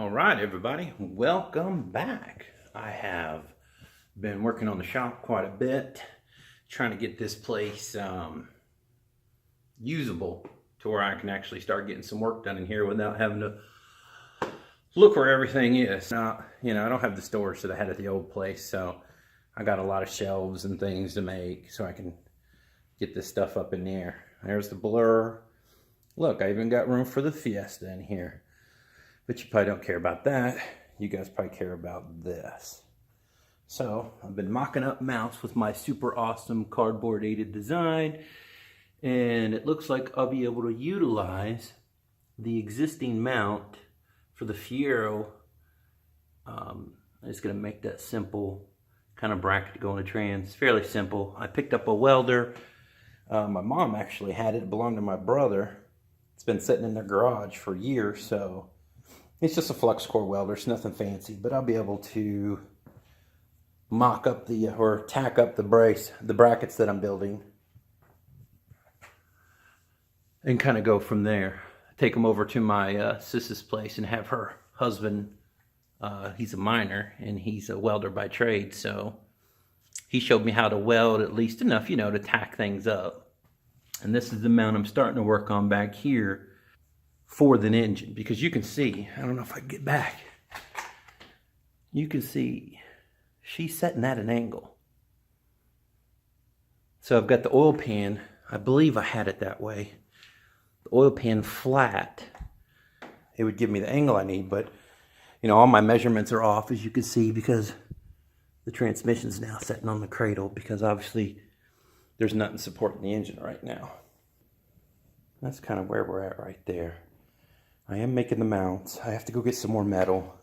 All right, everybody, welcome back. I have been working on the shop quite a bit, trying to get this place usable to where I can actually start getting some work done in here without having to look where everything is. Now, I don't have the storage that I had at the old place, so I got a lot of shelves and things to make so I can get this stuff up in there. There's the Blur. Look, I even got room for the Fiesta in here. But you probably don't care about that. You guys probably care about this. So I've been mocking up mounts with my super awesome cardboard aided design. And it looks like I'll be able to utilize the existing mount for the Fiero. I'm just gonna make that simple kind of bracket to go in the trans. It's fairly simple. I picked up a welder. My mom actually had it. It belonged to my brother. It's been sitting in their garage for years, so it's just a flux core welder. It's nothing fancy, but I'll be able to mock up or tack up the brackets that I'm building, and kind of go from there. Take them over to my sis's place and have her husband. He's a miner and he's a welder by trade, so he showed me how to weld at least enough, to tack things up. And this is the mount I'm starting to work on back here for the engine, because you can see, I don't know if I can get back, you can see she's setting at an angle. So I've got the oil pan, I believe I had it that way, the oil pan flat. It would give me the angle I need, but all my measurements are off, as you can see, because the transmission's now sitting on the cradle, because obviously there's nothing supporting the engine right now. That's kind of where we're at right there. I am making the mounts. I have to go get some more metal.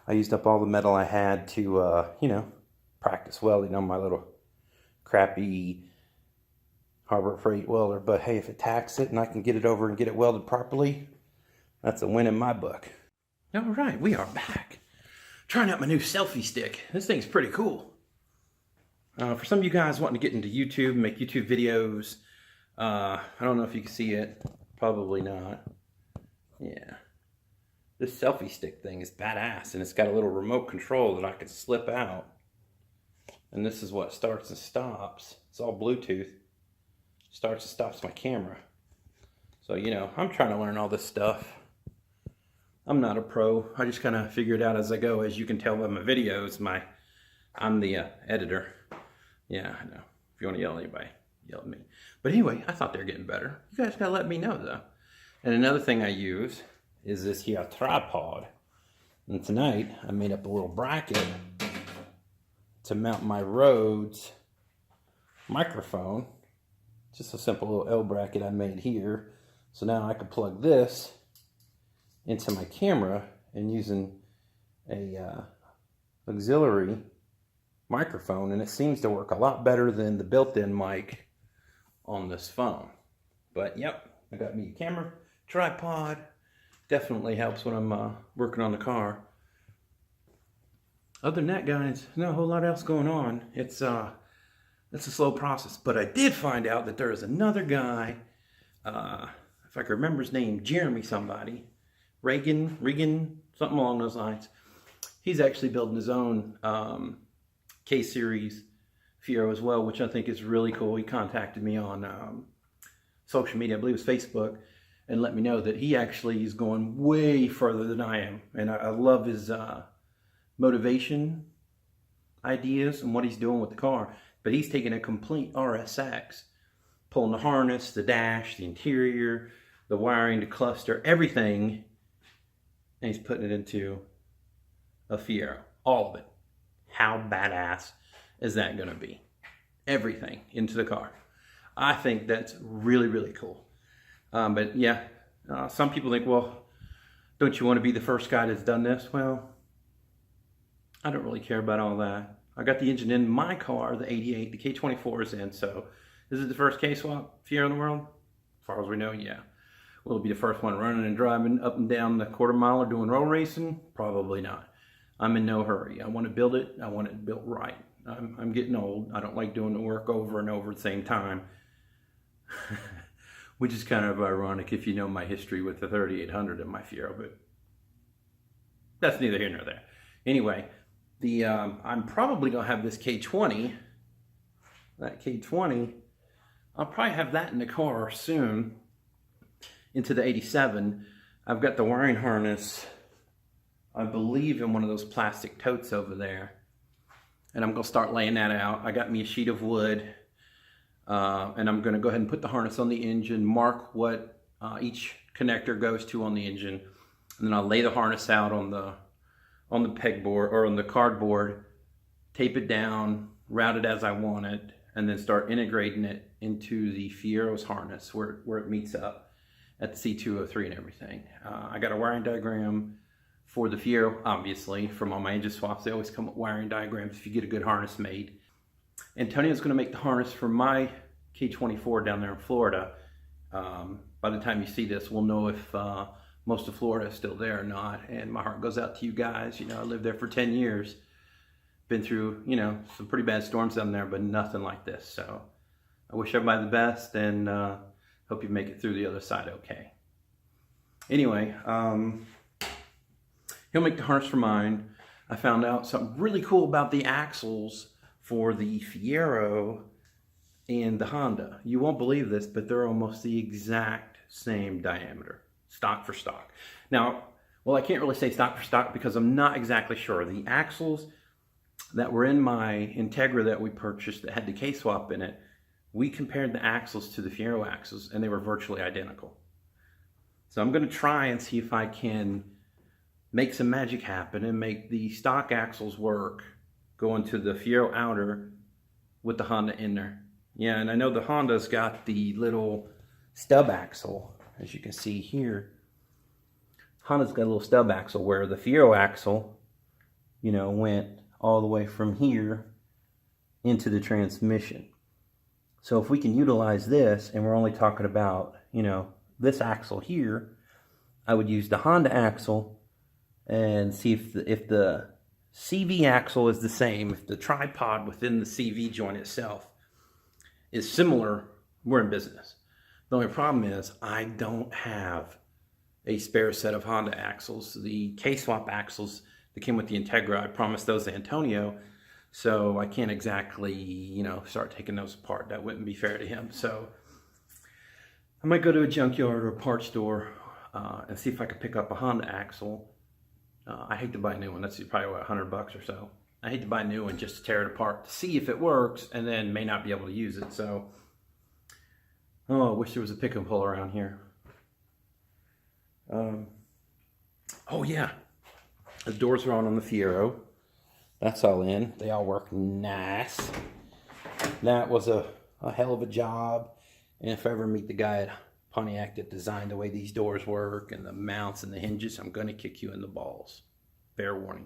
I used up all the metal I had to, practice welding on my little crappy Harbor Freight welder. But hey, if it tacks it and I can get it over and get it welded properly, that's a win in my book. All right, we are back. Trying out my new selfie stick. This thing's pretty cool. For some of you guys wanting to get into YouTube, make YouTube videos, I don't know if you can see it. Probably not. Yeah. This selfie stick thing is badass, and it's got a little remote control that I can slip out. And this is what starts and stops. It's all Bluetooth. Starts and stops my camera. So, I'm trying to learn all this stuff. I'm not a pro. I just kind of figure it out as I go. As you can tell by my videos, I'm the editor. Yeah, I know. If you want to yell at anybody, yell at me. But anyway, I thought they were getting better. You guys gotta let me know, though. And another thing I use is this here tripod. And tonight, I made up a little bracket to mount my Rhodes microphone. Just a simple little L bracket I made here. So now I can plug this into my camera, and using a auxiliary microphone, and it seems to work a lot better than the built-in mic on this phone. But yep, I got me a camera, tripod. Definitely helps when I'm working on the car. Other than that, guys, not a whole lot else going on. It's a slow process, but I did find out that there is another guy, if I can remember his name, Jeremy somebody, Regan, something along those lines. He's actually building his own K-Series Fiero as well, which I think is really cool. He contacted me on social media, I believe it was Facebook, and let me know that he actually is going way further than I am. And I love his motivation ideas and what he's doing with the car. But he's taking a complete RSX, pulling the harness, the dash, the interior, the wiring, the cluster, everything, and he's putting it into a Fiero. All of it. How badass is that going to be? Everything into the car. I think that's really, really cool. But yeah, some people think, well, don't you want to be the first guy that's done this? Well, I don't really care about all that. I got the engine in my car, the 88, the K24 is in, so is it the first K-swap Fiero in the world? As far as we know, yeah. Will it be the first one running and driving up and down the quarter mile or doing road racing? Probably not. I'm in no hurry. I want to build it. I want it built right. I'm getting old. I don't like doing the work over and over at the same time. Which is kind of ironic if you know my history with the 3800 and my Fiero. But that's neither here nor there. Anyway, I'm probably gonna have this K20. That K20, I'll probably have that in the car soon into the 87. I've got the wiring harness, I believe, in one of those plastic totes over there. And I'm gonna start laying that out. I got me a sheet of wood, and I'm gonna go ahead and put the harness on the engine, mark what each connector goes to on the engine, and then I'll lay the harness out on the pegboard or on the cardboard, tape it down, route it as I want it, and then start integrating it into the Fiero's harness where it meets up at the C203 and everything. I got a wiring diagram for the Fiero, obviously, from all my engine swaps. They always come with wiring diagrams if you get a good harness made. Antonio's gonna make the harness for my K24 down there in Florida. By the time you see this, we'll know if most of Florida is still there or not. And my heart goes out to you guys. You know, I lived there for 10 years. Been through, you know, some pretty bad storms down there, but nothing like this. So I wish everybody the best, and hope you make it through the other side okay. Anyway, he'll make the harness for mine. I found out something really cool about the axles for the Fiero and the Honda. You won't believe this, but they're almost the exact same diameter, stock for stock. Now, well, I can't really say stock for stock because I'm not exactly sure. The axles that were in my Integra that we purchased that had the K-swap in it, we compared the axles to the Fiero axles, and they were virtually identical. So I'm going to try and see if I can make some magic happen and make the stock axles work going to the Fiero outer with the Honda inner. Yeah, and I know the Honda's got the little stub axle, as you can see here. Honda's got a little stub axle where the Fiero axle, you know, went all the way from here into the transmission. So if we can utilize this, and we're only talking about, you know, this axle here, I would use the Honda axle and see if the CV axle is the same, if the tripod within the CV joint itself is similar, we're in business. The only problem is I don't have a spare set of Honda axles. The K-swap axles that came with the Integra, I promised those to Antonio, so I can't exactly, you know, start taking those apart. That wouldn't be fair to him. So I might go to a junkyard or a parts store and see if I could pick up a Honda axle. I hate to buy a new one. That's probably what, $100 or so. I hate to buy a new one just to tear it apart to see if it works, and then may not be able to use it. So, oh, I wish there was a pick and pull around here. Oh yeah, the doors are on the Fiero. That's all in. They all work nice. That was a hell of a job. And if I ever meet the guy at Pontiac that designed the way these doors work and the mounts and the hinges, I'm going to kick you in the balls. Fair warning.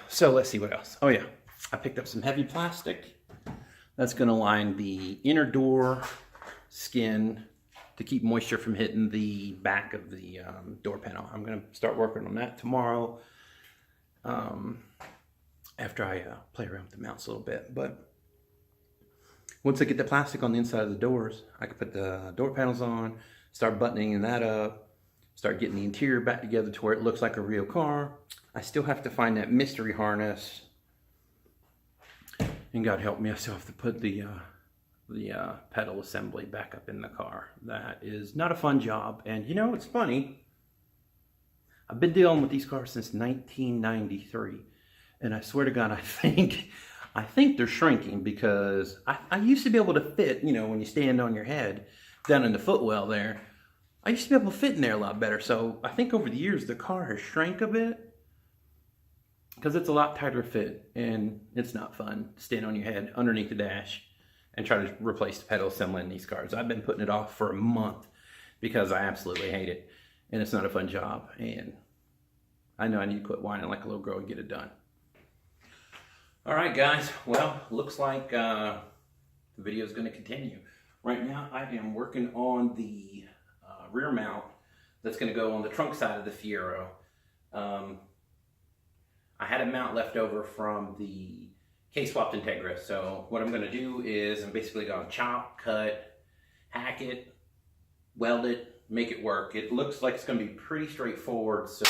So let's see what else. Oh yeah, I picked up some heavy plastic. That's going to line the inner door skin to keep moisture from hitting the back of the door panel. I'm going to start working on that tomorrow after I play around with the mounts a little bit. But once I get the plastic on the inside of the doors, I can put the door panels on, start buttoning that up, start getting the interior back together to where it looks like a real car. I still have to find that mystery harness. And God help me, I still have to put the pedal assembly back up in the car. That is not a fun job. And you know, it's funny. I've been dealing with these cars since 1993. And I swear to God, I think they're shrinking, because I used to be able to fit, you know, when you stand on your head down in the footwell there, I used to be able to fit in there a lot better. So I think over the years, the car has shrank a bit because it's a lot tighter fit, and it's not fun to stand on your head underneath the dash and try to replace the pedal assembly in these cars. I've been putting it off for a month because I absolutely hate it, and it's not a fun job. And I know I need to quit whining like a little girl and get it done. All right, guys. Well, looks like the video is going to continue. Right now, I am working on the rear mount that's going to go on the trunk side of the Fiero. I had a mount left over from the K-swapped Integra. So what I'm going to do is I'm basically going to chop, cut, hack it, weld it, make it work. It looks like it's going to be pretty straightforward. So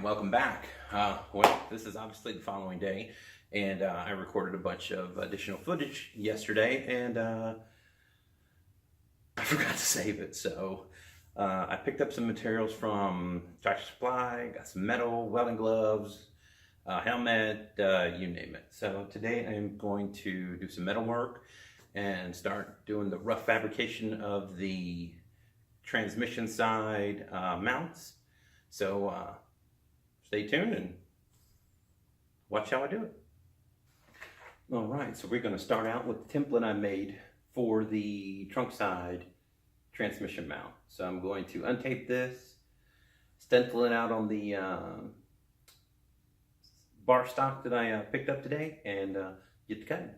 welcome back. Well, this is obviously the following day, and I recorded a bunch of additional footage yesterday, and I forgot to save it. So I picked up some materials from Tractor Supply, got some metal, welding gloves, helmet, you name it. So today I'm going to do some metal work and start doing the rough fabrication of the transmission side mounts. So stay tuned and watch how I do it. All right, so we're going to start out with the template I made for the trunk side transmission mount. So I'm going to untape this, stencil it out on the bar stock that I picked up today, and get to cutting.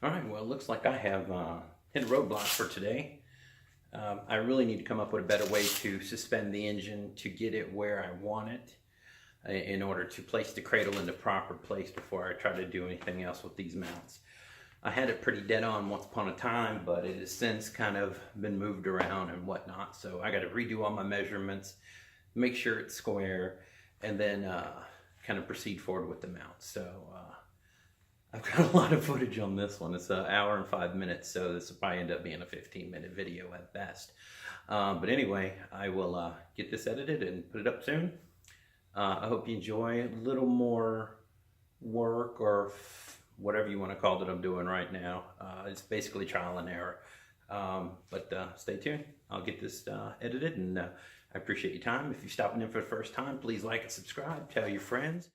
All right, well, it looks like I have hit a roadblock for today. I really need to come up with a better way to suspend the engine to get it where I want it in order to place the cradle in the proper place before I try to do anything else with these mounts. I had it pretty dead on once upon a time, but it has since kind of been moved around and whatnot. So I got to redo all my measurements, make sure it's square, and then kind of proceed forward with the mount. So I've got a lot of footage on this one. It's an hour and 5 minutes, so this will probably end up being a 15-minute video at best. But anyway, I will get this edited and put it up soon. I hope you enjoy a little more work or whatever you want to call it I'm doing right now. It's basically trial and error. But stay tuned. I'll get this edited, and I appreciate your time. If you're stopping in for the first time, please like and subscribe. Tell your friends.